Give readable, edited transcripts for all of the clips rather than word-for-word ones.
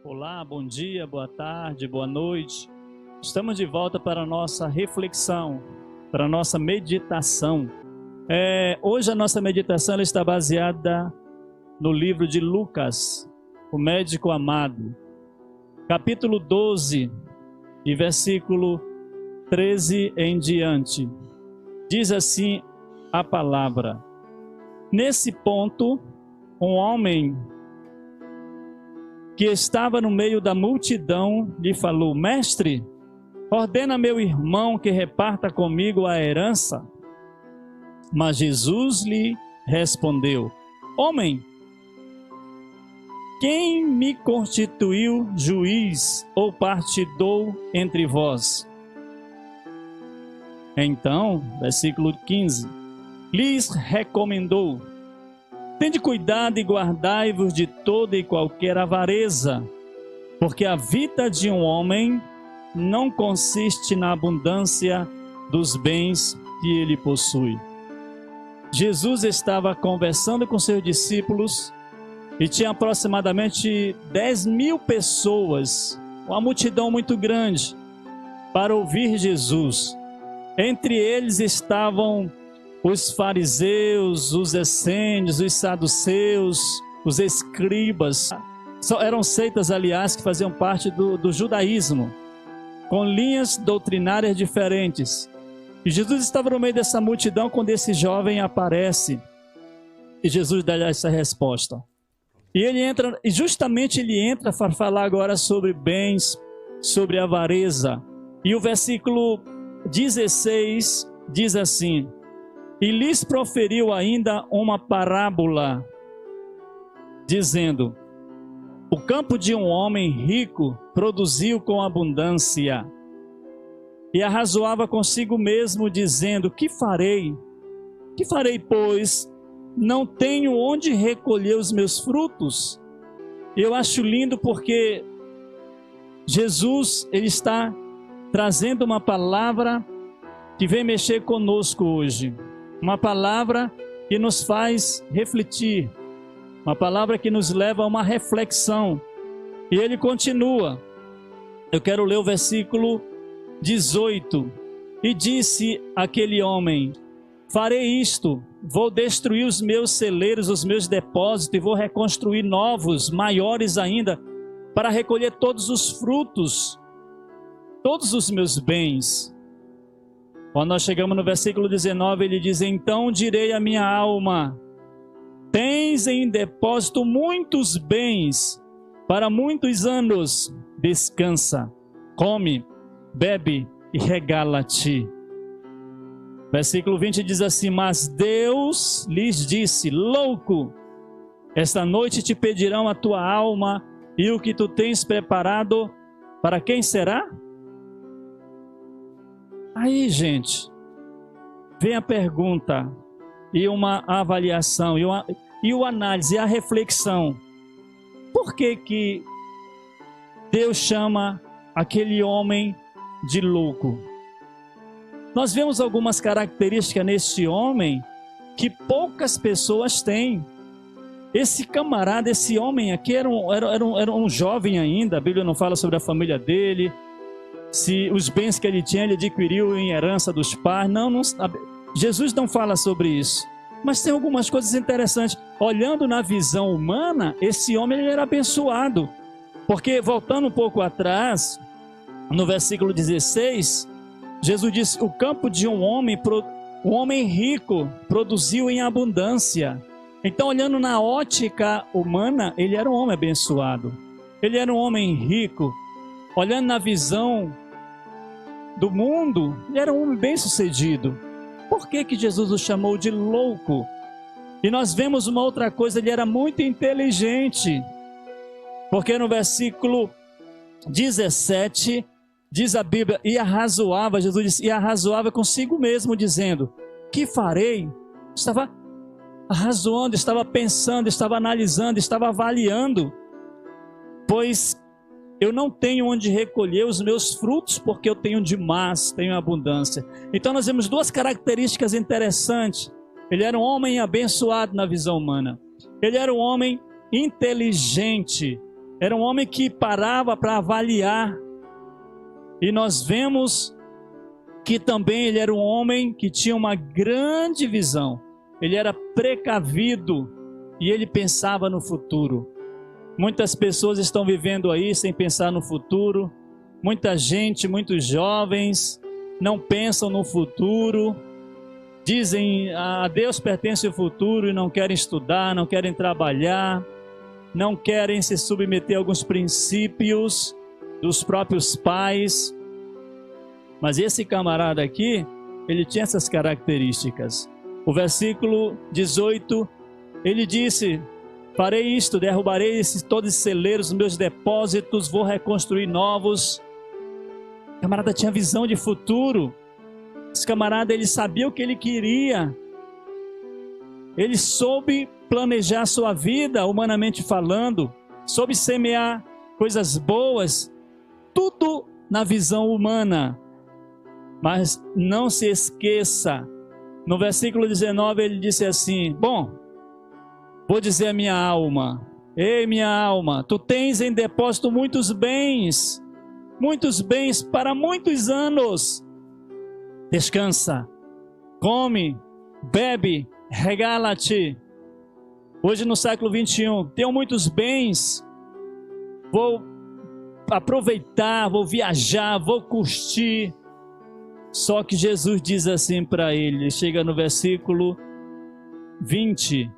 Olá, bom dia, boa tarde, boa noite. Estamos de volta para a nossa reflexão, para a nossa meditação. Hoje a nossa meditação ela está baseada no livro de Lucas, o médico amado, capítulo 12, e versículo 13 em diante. Diz assim a palavra: nesse ponto, um homem que estava no meio da multidão lhe falou: Mestre, ordena meu irmão que reparta comigo a herança. Mas Jesus lhe respondeu: Homem, quem me constituiu juiz ou partidor entre vós? Então, versículo 15, lhes recomendou: Tende cuidado e guardai-vos de toda e qualquer avareza, porque a vida de um homem não consiste na abundância dos bens que ele possui. Jesus estava conversando com seus discípulos e tinha aproximadamente 10.000 pessoas, uma multidão muito grande, para ouvir Jesus. Entre eles estavam os fariseus, os essênios, os saduceus, os escribas. Eram seitas, aliás, que faziam parte do judaísmo, com linhas doutrinárias diferentes. E Jesus estava no meio dessa multidão quando esse jovem aparece. E Jesus dá essa resposta. E ele entra, e justamente ele entra para falar agora sobre bens, sobre avareza. E o versículo 16 diz assim: E lhes proferiu ainda uma parábola, dizendo: O campo de um homem rico produziu com abundância. E arrazoava consigo mesmo, dizendo: Que farei? Que farei, pois? Não tenho onde recolher os meus frutos. Eu acho lindo porque Jesus, ele está trazendo uma palavra que vem mexer conosco hoje. Uma palavra que nos faz refletir, uma palavra que nos leva a uma reflexão. E ele continua. Eu quero ler o versículo 18. E disse aquele homem: Farei isto, vou destruir os meus celeiros, os meus depósitos, e vou reconstruir novos, maiores ainda, para recolher todos os frutos, todos os meus bens. Quando nós chegamos no versículo 19, ele diz: Então direi à minha alma: Tens em depósito muitos bens, para muitos anos, descansa, come, bebe e regala-te. Versículo 20 diz assim: Mas Deus lhes disse: Louco, esta noite te pedirão a tua alma, e o que tu tens preparado, para quem será? Aí, gente, vem a pergunta, e uma avaliação, e uma análise, e a reflexão. Por que Deus chama aquele homem de louco? Nós vemos algumas características nesse homem que poucas pessoas têm. Esse camarada, esse homem aqui era um jovem ainda. A Bíblia não fala sobre a família dele, se os bens que ele tinha, ele adquiriu em herança dos pais. Jesus não fala sobre isso. Mas tem algumas coisas interessantes. Olhando na visão humana, esse homem ele era abençoado. Porque, voltando um pouco atrás, no versículo 16, Jesus disse: O campo de um homem rico produziu em abundância. Então, olhando na ótica humana, ele era um homem abençoado. Ele era um homem rico. Olhando na visão do mundo, ele era um homem bem-sucedido. Por que Jesus o chamou de louco? E nós vemos uma outra coisa: ele era muito inteligente. Porque no versículo 17, diz a Bíblia: E arrazoava, Jesus disse, e arrazoava consigo mesmo, dizendo: Que farei? Estava arrazoando, estava pensando, estava analisando, estava avaliando. Pois eu não tenho onde recolher os meus frutos, porque eu tenho demais, tenho abundância. Então nós vemos duas características interessantes. Ele era um homem abençoado na visão humana. Ele era um homem inteligente. Era um homem que parava para avaliar. E nós vemos que também ele era um homem que tinha uma grande visão. Ele era precavido e ele pensava no futuro. Muitas pessoas estão vivendo aí sem pensar no futuro. Muita gente, muitos jovens não pensam no futuro. Dizem a Deus pertence o futuro e não querem estudar, não querem trabalhar, não querem se submeter a alguns princípios dos próprios pais. Mas esse camarada aqui, ele tinha essas características. O versículo 18, ele disse: farei isto, derrubarei todos esses celeiros, os meus depósitos, vou reconstruir novos. O camarada tinha visão de futuro. Esse camarada, ele sabia o que ele queria. Ele soube planejar a sua vida, humanamente falando, soube semear coisas boas, tudo na visão humana. Mas não se esqueça, no versículo 19 ele disse assim: bom, vou dizer a minha alma, ei minha alma, tu tens em depósito muitos bens para muitos anos. Descansa, come, bebe, regala-te. Hoje no século 21, tenho muitos bens, vou aproveitar, vou viajar, vou curtir. Só que Jesus diz assim para ele, chega no versículo 20,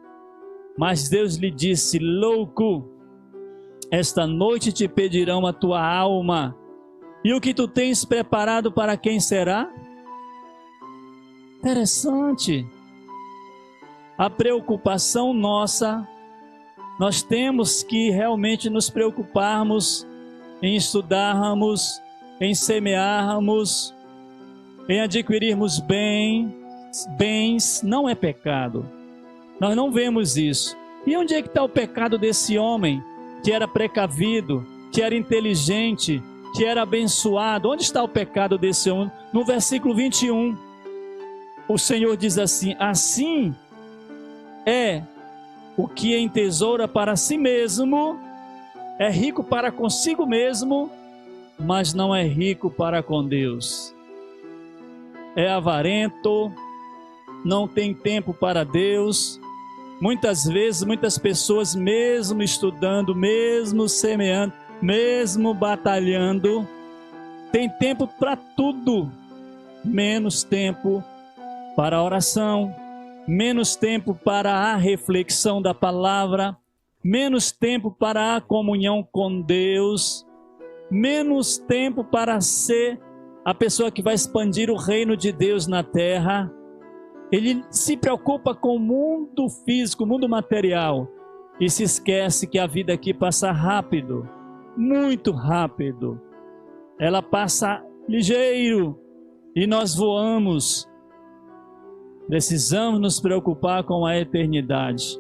mas Deus lhe disse: louco, esta noite te pedirão a tua alma, e o que tu tens preparado para quem será? Interessante. A preocupação nossa, nós temos que realmente nos preocuparmos em estudarmos, em semearmos, em adquirirmos bens, não é pecado. Nós não vemos isso. E onde é que está o pecado desse homem que era precavido, que era inteligente, que era abençoado? Onde está o pecado desse homem? No versículo 21, o Senhor diz assim: assim é o que entesoura para si mesmo, é rico para consigo mesmo, mas não é rico para com Deus. É avarento, não tem tempo para Deus. Muitas vezes, muitas pessoas, mesmo estudando, mesmo semeando, mesmo batalhando, tem tempo para tudo, menos tempo para a oração, menos tempo para a reflexão da palavra, menos tempo para a comunhão com Deus, menos tempo para ser a pessoa que vai expandir o reino de Deus na terra. Ele se preocupa com o mundo físico, o mundo material, e se esquece que a vida aqui passa rápido, muito rápido. Ela passa ligeiro e nós voamos. Precisamos nos preocupar com a eternidade.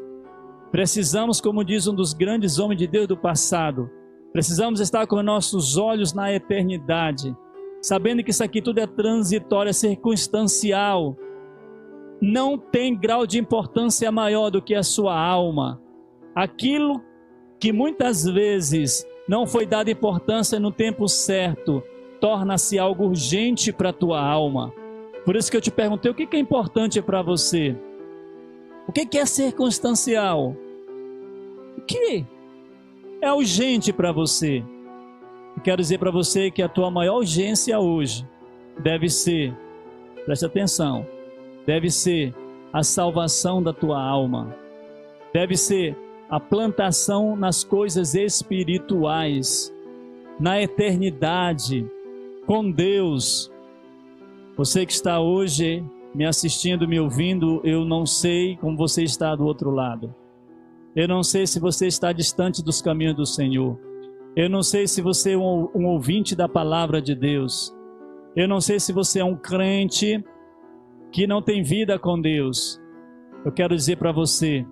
Precisamos, como diz um dos grandes homens de Deus do passado, precisamos estar com nossos olhos na eternidade, sabendo que isso aqui tudo é transitório, é circunstancial. Não tem grau de importância maior do que a sua alma. Aquilo que muitas vezes não foi dado importância no tempo certo, torna-se algo urgente para a tua alma. Por isso que eu te perguntei, o que é importante para você? O que é circunstancial? O que é urgente para você? Eu quero dizer para você que a tua maior urgência hoje deve ser, preste atenção, deve ser a salvação da tua alma. Deve ser a plantação nas coisas espirituais, na eternidade, com Deus. Você que está hoje me assistindo, me ouvindo, eu não sei como você está do outro lado. Eu não sei se você está distante dos caminhos do Senhor. Eu não sei se você é um ouvinte da palavra de Deus. Eu não sei se você é um crente que não tem vida com Deus. Eu quero dizer para você,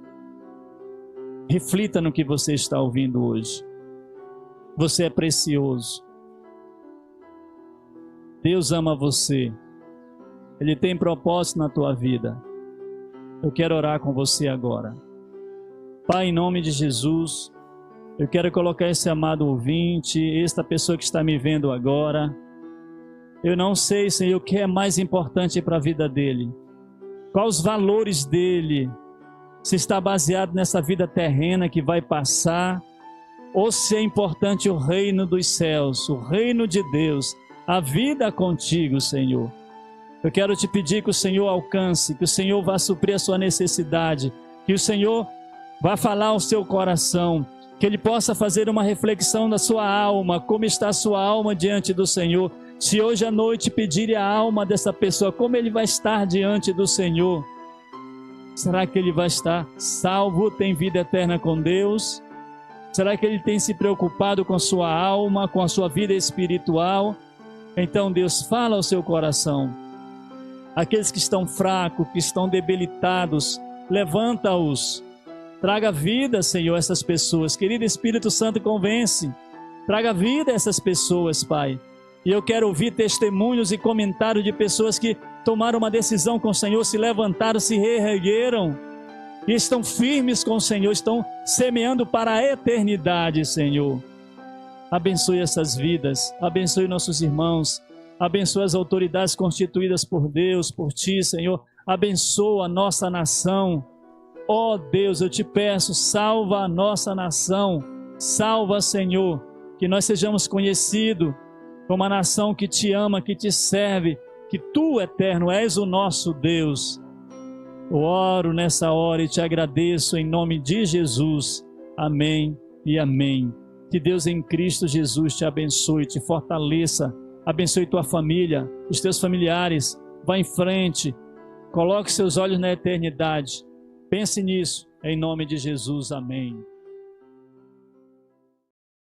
reflita no que você está ouvindo hoje. Você é precioso. Deus ama você. Ele tem propósito na tua vida. Eu quero orar com você agora. Pai, em nome de Jesus, Eu quero colocar esse amado ouvinte, esta pessoa que está me vendo agora. Eu não sei, Senhor, o que é mais importante para a vida dele. Quais os valores dele? Se está baseado nessa vida terrena que vai passar, ou se é importante o reino dos céus, o reino de Deus, a vida contigo, Senhor. Eu quero te pedir que o Senhor alcance, que o Senhor vá suprir a sua necessidade, que o Senhor vá falar ao seu coração, que ele possa fazer uma reflexão da sua alma, como está a sua alma diante do Senhor. Se hoje à noite pedir a alma dessa pessoa, como ele vai estar diante do Senhor? Será que ele vai estar salvo, tem vida eterna com Deus? Será que ele tem se preocupado com a sua alma, com a sua vida espiritual? Então Deus, fala ao seu coração. Aqueles que estão fracos, que estão debilitados, levanta-os. Traga vida, Senhor, a essas pessoas. Querido Espírito Santo, convence. Traga vida a essas pessoas, Pai. E eu quero ouvir testemunhos e comentários de pessoas que tomaram uma decisão com o Senhor, se levantaram, se reergueram e estão firmes com o Senhor, estão semeando para a eternidade, Senhor. Abençoe essas vidas, abençoe nossos irmãos, abençoe as autoridades constituídas por Deus, por Ti, Senhor. Abençoa a nossa nação. Ó Deus, eu te peço, salva a nossa nação, salva, Senhor, que nós sejamos conhecidos como a nação que te ama, que te serve, que Tu, eterno, és o nosso Deus. Eu oro nessa hora e te agradeço em nome de Jesus. Amém e amém. Que Deus em Cristo Jesus te abençoe, te fortaleça, abençoe tua família, os teus familiares. Vá em frente, coloque seus olhos na eternidade. Pense nisso, em nome de Jesus. Amém.